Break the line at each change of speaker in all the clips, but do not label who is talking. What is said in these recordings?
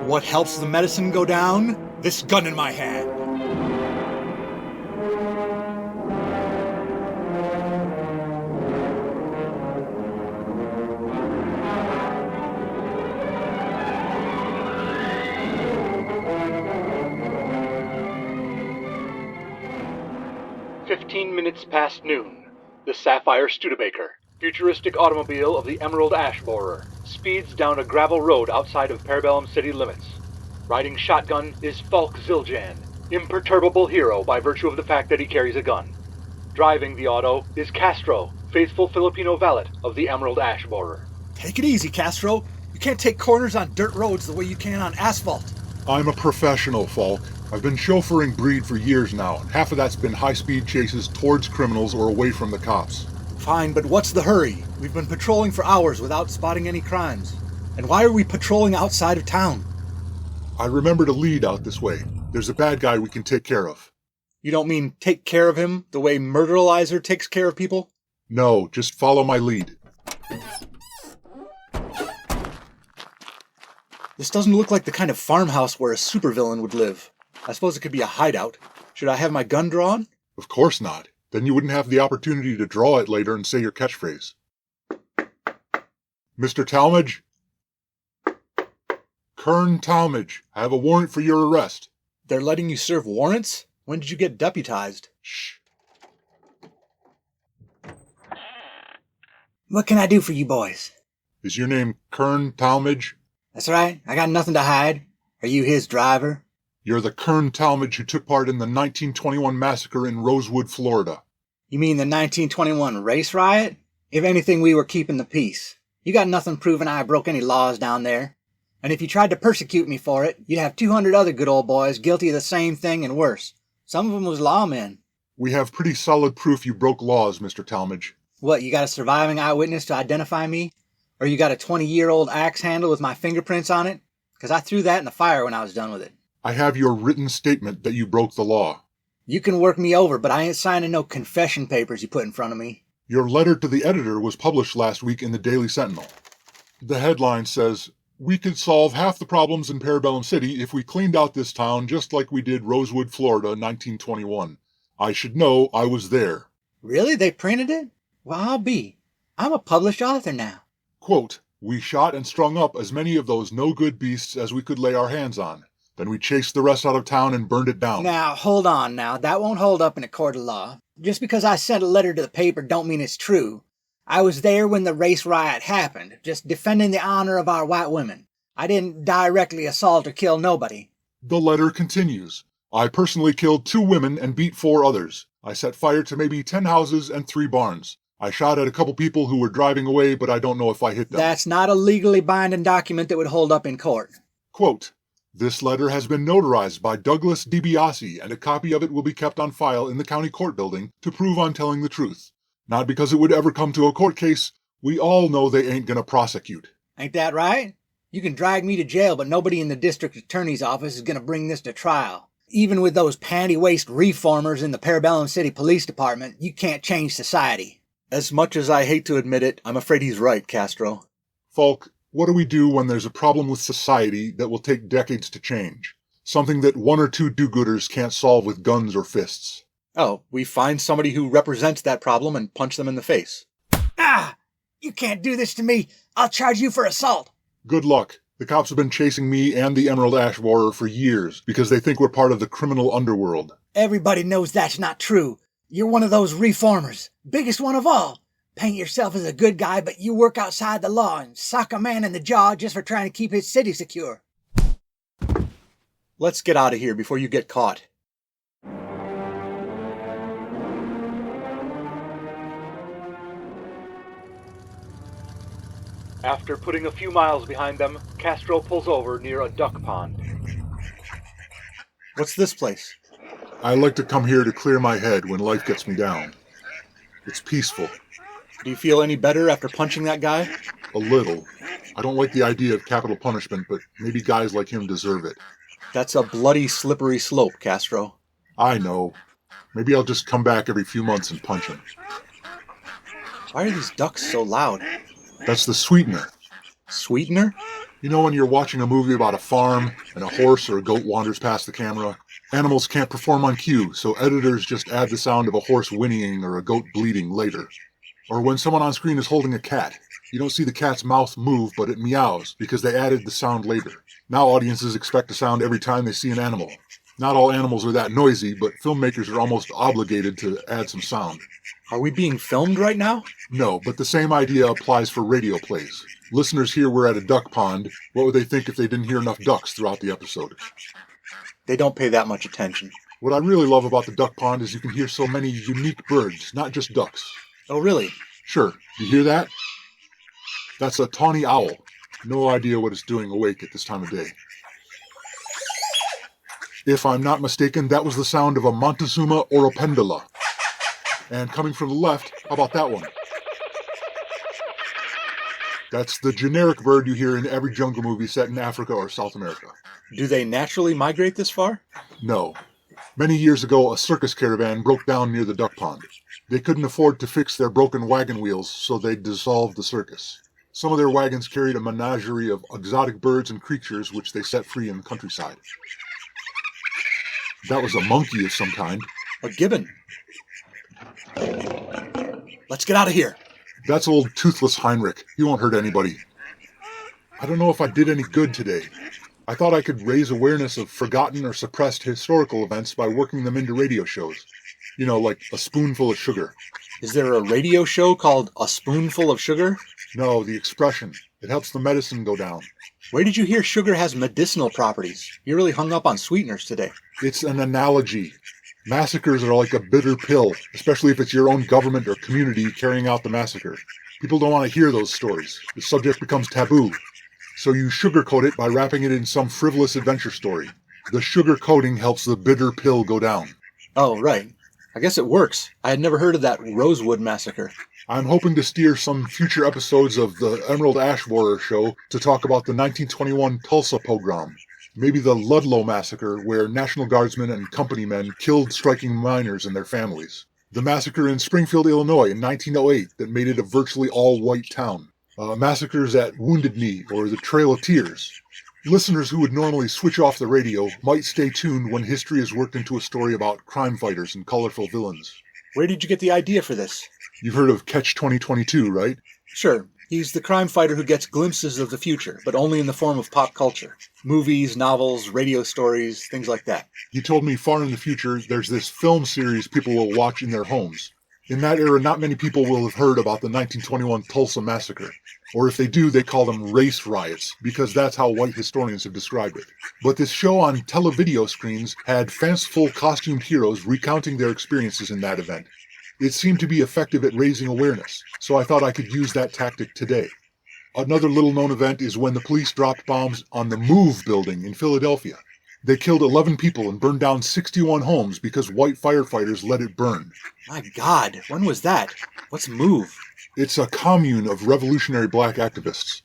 what helps the medicine go down? This gun in my hand.
Minutes past noon. The Sapphire Studebaker, futuristic automobile of the Emerald Ash Borer, speeds down a gravel road outside of Parabellum city limits. Riding shotgun is Falk Zildjian, imperturbable hero by virtue of the fact that he carries a gun. Driving the auto is Castro, faithful Filipino valet of the Emerald Ash Borer.
Take it easy, Castro. You can't take corners on dirt roads the way you can on asphalt.
I'm a professional, Falk. I've been chauffeuring Breed for years now, and half of that's been high-speed chases towards criminals or away from the cops.
Fine, but what's the hurry? We've been patrolling for hours without spotting any crimes. And why are we patrolling outside of town?
I remembered a lead out this way. There's a bad guy we can take care of.
You don't mean take care of him the way Murderalizer takes care of people?
No, just follow my lead.
This doesn't look like the kind of farmhouse where a supervillain would live. I suppose it could be a hideout. Should I have my gun drawn?
Of course not. Then you wouldn't have the opportunity to draw it later and say your catchphrase. Mr. Talmadge? Kern Talmadge, I have a warrant for your arrest.
They're letting you serve warrants? When did you get deputized?
Shh.
What can I do for you boys?
Is your name Kern Talmadge?
That's right. I got nothing to hide. Are you his driver?
You're the Kern Talmadge who took part in the 1921 massacre in Rosewood, Florida.
You mean the 1921 race riot? If anything, we were keeping the peace. You got nothing proving I broke any laws down there. And if you tried to persecute me for it, you'd have 200 other good old boys guilty of the same thing and worse. Some of them was lawmen.
We have pretty solid proof you broke laws, Mr. Talmadge.
What, you got a surviving eyewitness to identify me? Or you got a 20-year-old axe handle with my fingerprints on it? Because I threw that in the fire when I was done with it.
I have your written statement that you broke the law.
You can work me over, but I ain't signing no confession papers you put in front of me.
Your letter to the editor was published last week in the Daily Sentinel. The headline says, "We could solve half the problems in Parabellum City if we cleaned out this town just like we did Rosewood, Florida, 1921. I should know, I was there."
Really? They printed it? Well, I'll be. I'm a published author now.
Quote, "We shot and strung up as many of those no-good beasts as we could lay our hands on. Then we chased the rest out of town and burned it down."
Now, hold on now. That won't hold up in a court of law. Just because I sent a letter to the paper don't mean it's true. I was there when the race riot happened, just defending the honor of our white women. I didn't directly assault or kill nobody.
The letter continues. "I personally killed 2 women and beat 4 others. I set fire to maybe 10 houses and 3 barns. I shot at a couple people who were driving away, but I don't know if I hit them."
That's not a legally binding document that would hold up in court.
Quote, "This letter has been notarized by Douglas DiBiase, and a copy of it will be kept on file in the county court building to prove I'm telling the truth. Not because it would ever come to a court case. We all know they ain't gonna prosecute."
Ain't that right? You can drag me to jail, but nobody in the district attorney's office is gonna bring this to trial. Even with those panty-waist reformers in the Parabellum City Police Department, you can't change society.
As much as I hate to admit it, I'm afraid he's right, Castro.
Falk, what do we do when there's a problem with society that will take decades to change? Something that 1 or 2 do-gooders can't solve with guns or fists.
Oh, we find somebody who represents that problem and punch them in the face.
Ah! You can't do this to me! I'll charge you for assault!
Good luck. The cops have been chasing me and the Emerald Ash Borer for years because they think we're part of the criminal underworld.
Everybody knows that's not true. You're one of those reformers. Biggest one of all. Paint yourself as a good guy, but you work outside the law and sock a man in the jaw just for trying to keep his city secure.
Let's get out of here before you get caught.
After putting a few miles behind them, Castro pulls over near a duck pond.
What's this place?
I like to come here to clear my head when life gets me down. It's peaceful.
Do you feel any better after punching that guy?
A little. I don't like the idea of capital punishment, but maybe guys like him deserve it.
That's a bloody, slippery slope, Castro.
I know. Maybe I'll just come back every few months and punch him.
Why are these ducks so loud?
That's the sweetener.
Sweetener?
You know when you're watching a movie about a farm and a horse or a goat wanders past the camera? Animals can't perform on cue, so editors just add the sound of a horse whinnying or a goat bleating later. Or when someone on screen is holding a cat, you don't see the cat's mouth move, but it meows because they added the sound later. Now audiences expect a sound every time they see an animal. Not all animals are that noisy, but filmmakers are almost obligated to add some sound.
Are we being filmed right now?
No, but the same idea applies for radio plays. Listeners here were at a duck pond. What would they think if they didn't hear enough ducks throughout the episode?
They don't pay that much attention.
What I really love about the duck pond is you can hear so many unique birds, not just ducks.
Oh, really?
Sure. You hear that? That's a tawny owl. No idea what it's doing awake at this time of day. If I'm not mistaken, that was the sound of a Montezuma oropendola. And coming from the left, how about that one? That's the generic bird you hear in every jungle movie set in Africa or South America.
Do they naturally migrate this far?
No. Many years ago, a circus caravan broke down near the duck pond. They couldn't afford to fix their broken wagon wheels, so they dissolved the circus. Some of their wagons carried a menagerie of exotic birds and creatures which they set free in the countryside. That was a monkey of some kind.
A gibbon. Let's get out of here.
That's old Toothless Heinrich. He won't hurt anybody. I don't know if I did any good today. I thought I could raise awareness of forgotten or suppressed historical events by working them into radio shows. You know, like A Spoonful of Sugar.
Is there a radio show called A Spoonful of Sugar?
No, the expression. It helps the medicine go down.
Where did you hear sugar has medicinal properties? You're really hung up on sweeteners today.
It's an analogy. Massacres are like a bitter pill, especially if it's your own government or community carrying out the massacre. People don't want to hear those stories. The subject becomes taboo. So you sugarcoat it by wrapping it in some frivolous adventure story. The sugar coating helps the bitter pill go down.
Oh, right. I guess it works. I had never heard of that Rosewood massacre.
I'm hoping to steer some future episodes of the Emerald Ash Borer show to talk about the 1921 Tulsa pogrom. Maybe the Ludlow massacre, where National Guardsmen and company men killed striking miners and their families. The massacre in Springfield, Illinois in 1908 that made it a virtually all-white town. Massacres at Wounded Knee or the Trail of Tears. Listeners who would normally switch off the radio might stay tuned when history is worked into a story about crime fighters and colorful villains.
Where did you get the idea for this?
You've heard of Catch 2022, right?
Sure. He's the crime fighter who gets glimpses of the future, but only in the form of pop culture. Movies, novels, radio stories, things like that.
He told me far in the future there's this film series people will watch in their homes. In that era, not many people will have heard about the 1921 Tulsa massacre. Or if they do, they call them race riots, because that's how white historians have described it. But this show on televideo screens had fanciful costumed heroes recounting their experiences in that event. It seemed to be effective at raising awareness, so I thought I could use that tactic today. Another little-known event is when the police dropped bombs on the Move building in Philadelphia. They killed 11 people and burned down 61 homes because white firefighters let it burn.
My God, when was that? What's Move?
It's a commune of revolutionary black activists.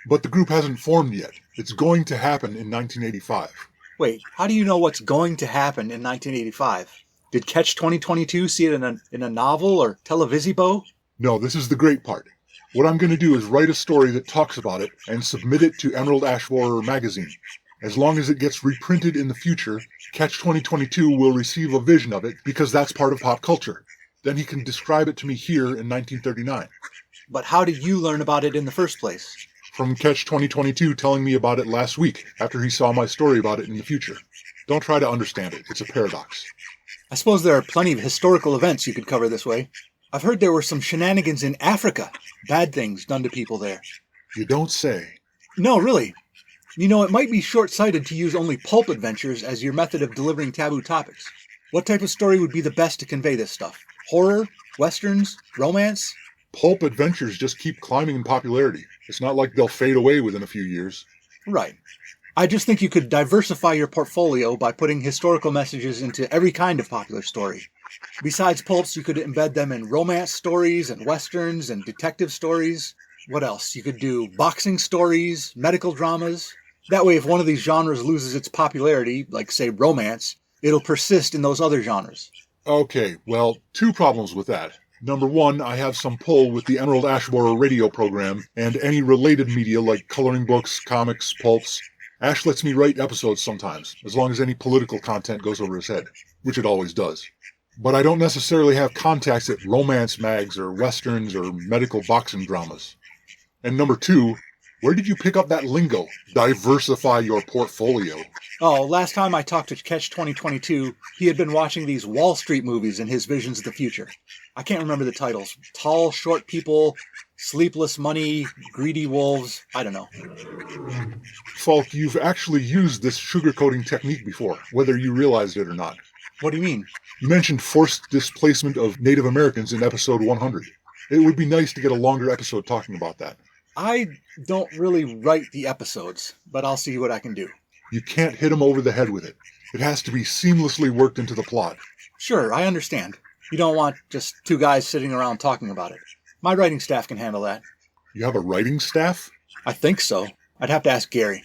But the group hasn't formed yet. It's going to happen in 1985.
Wait, how do you know what's going to happen in 1985? Did Catch 2022 see it in a novel or televisibo?
No, this is the great part. What I'm going to do is write a story that talks about it and submit it to Emerald Ash Borer magazine. As long as it gets reprinted in the future, Catch 2022 will receive a vision of it because that's part of pop culture. Then he can describe it to me here in 1939.
But how did you learn about it in the first place?
From Catch 2022 telling me about it last week after he saw my story about it in the future. Don't try to understand it. It's a paradox.
I suppose there are plenty of historical events you could cover this way. I've heard there were some shenanigans in Africa. Bad things done to people there.
You don't say.
No, really. You know, it might be short-sighted to use only pulp adventures as your method of delivering taboo topics. What type of story would be the best to convey this stuff? Horror? Westerns? Romance?
Pulp adventures just keep climbing in popularity. It's not like they'll fade away within a few years.
Right. I just think you could diversify your portfolio by putting historical messages into every kind of popular story. Besides pulps, you could embed them in romance stories and westerns and detective stories. What else? You could do boxing stories, medical dramas. That way, if one of these genres loses its popularity, like, say, romance, it'll persist in those other genres.
Okay, well, two problems with that. Number one, I have some pull with the Emerald Ash Borer radio program and any related media like coloring books, comics, pulps. Ash lets me write episodes sometimes, as long as any political content goes over his head, which it always does. But I don't necessarily have contacts at romance mags or westerns or medical boxing dramas. And number two, where did you pick up that lingo? Diversify your portfolio.
Oh, last time I talked to Catch 2022, he had been watching these Wall Street movies in his visions of the future. I can't remember the titles. Tall, Short People, Sleepless Money, Greedy Wolves, I don't know.
Falk, you've actually used this sugarcoating technique before, whether you realized it or not.
What do you mean?
You mentioned forced displacement of Native Americans in episode 100. It would be nice to get a longer episode talking about that.
I don't really write the episodes, but I'll see what I can do.
You can't hit them over the head with it. It has to be seamlessly worked into the plot.
Sure, I understand. You don't want just two guys sitting around talking about it. My writing staff can handle that.
You have a writing staff?
I think so. I'd have to ask Gary.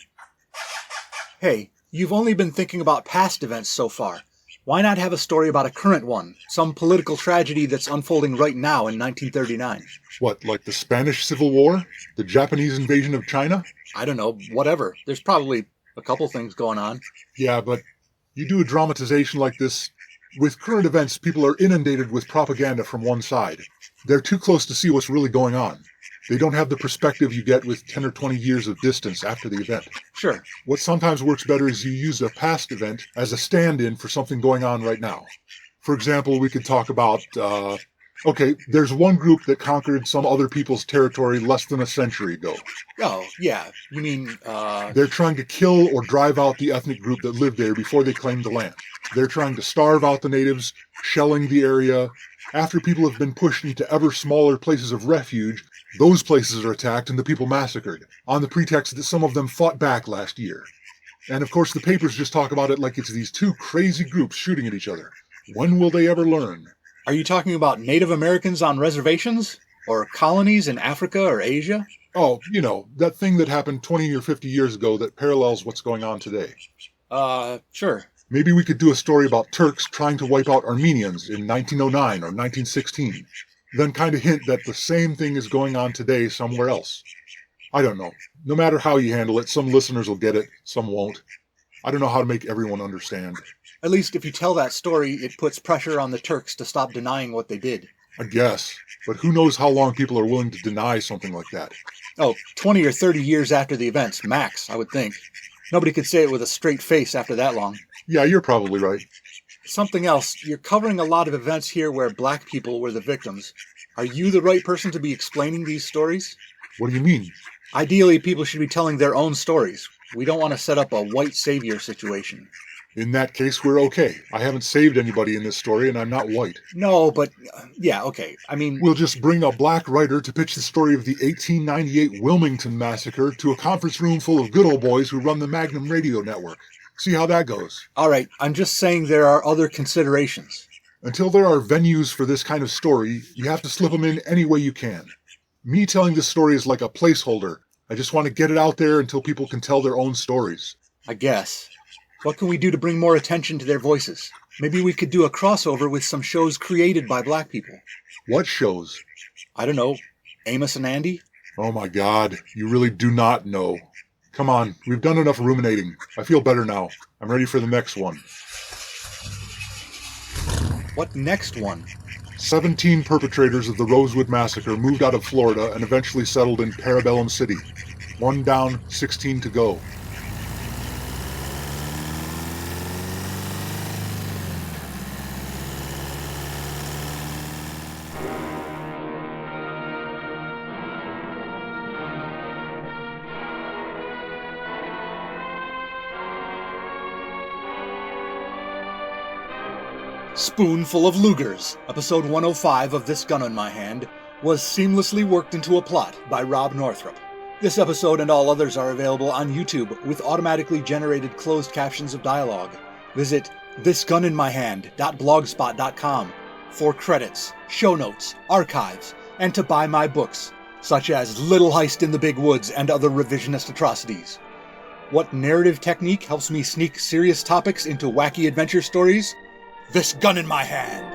Hey, you've only been thinking about past events so far. Why not have a story about a current one? Some political tragedy that's unfolding right now in 1939.
What, like the Spanish Civil War? The Japanese invasion of China?
I don't know, whatever. There's probably a couple things going on.
Yeah, but you do a dramatization like this. With current events, people are inundated with propaganda from one side. They're too close to see what's really going on. They don't have the perspective you get with 10 or 20 years of distance after the event.
Sure.
What sometimes works better is you use a past event as a stand-in for something going on right now. For example, we could talk about, there's one group that conquered some other people's territory less than a century ago.
Oh, yeah. You mean,
They're trying to kill or drive out the ethnic group that lived there before they claimed the land. They're trying to starve out the natives, shelling the area. After people have been pushed into ever smaller places of refuge, those places are attacked and the people massacred, on the pretext that some of them fought back last year. And of course the papers just talk about it like it's these two crazy groups shooting at each other. When will they ever learn?
Are you talking about Native Americans on reservations? Or colonies in Africa or Asia?
Oh, that thing that happened 20 or 50 years ago that parallels what's going on today.
Sure.
Maybe we could do a story about Turks trying to wipe out Armenians in 1909 or 1916. Then kind of hint that the same thing is going on today somewhere else. I don't know. No matter how you handle it, some listeners will get it, some won't. I don't know how to make everyone understand.
At least if you tell that story, it puts pressure on the Turks to stop denying what they did.
I guess. But who knows how long people are willing to deny something like that?
Oh, 20 or 30 years after the events, max, I would think. Nobody could say it with a straight face after that long.
Yeah, you're probably right.
Something else, you're covering a lot of events here where black people were the victims. Are you the right person to be explaining these stories?
What do you mean?
Ideally, people should be telling their own stories. We don't want to set up a white savior situation.
In that case, we're okay. I haven't saved anybody in this story, and I'm not white.
No, but, yeah, okay. I mean...
We'll just bring a black writer to pitch the story of the 1898 Wilmington Massacre to a conference room full of good old boys who run the Magnum radio network. See how that goes.
All right, I'm just saying there are other considerations.
Until there are venues for this kind of story, you have to slip them in any way you can. Me telling this story is like a placeholder. I just want to get it out there until people can tell their own stories.
I guess. What can we do to bring more attention to their voices? Maybe we could do a crossover with some shows created by black people.
What shows?
I don't know. Amos and Andy?
Oh my God, you really do not know. Come on, we've done enough ruminating. I feel better now. I'm ready for the next one.
What next one?
17 perpetrators of the Rosewood Massacre moved out of Florida and eventually settled in Parabellum City. 1 down, 16 to go.
Spoonful of Lugers, episode 105 of This Gun in My Hand, was seamlessly worked into a plot by Rob Northrup. This episode and all others are available on YouTube with automatically generated closed captions of dialogue. Visit thisguninmyhand.blogspot.com for credits, show notes, archives, and to buy my books, such as Little Heist in the Big Woods and other revisionist atrocities. What narrative technique helps me sneak serious topics into wacky adventure stories? This Gun in My Hand.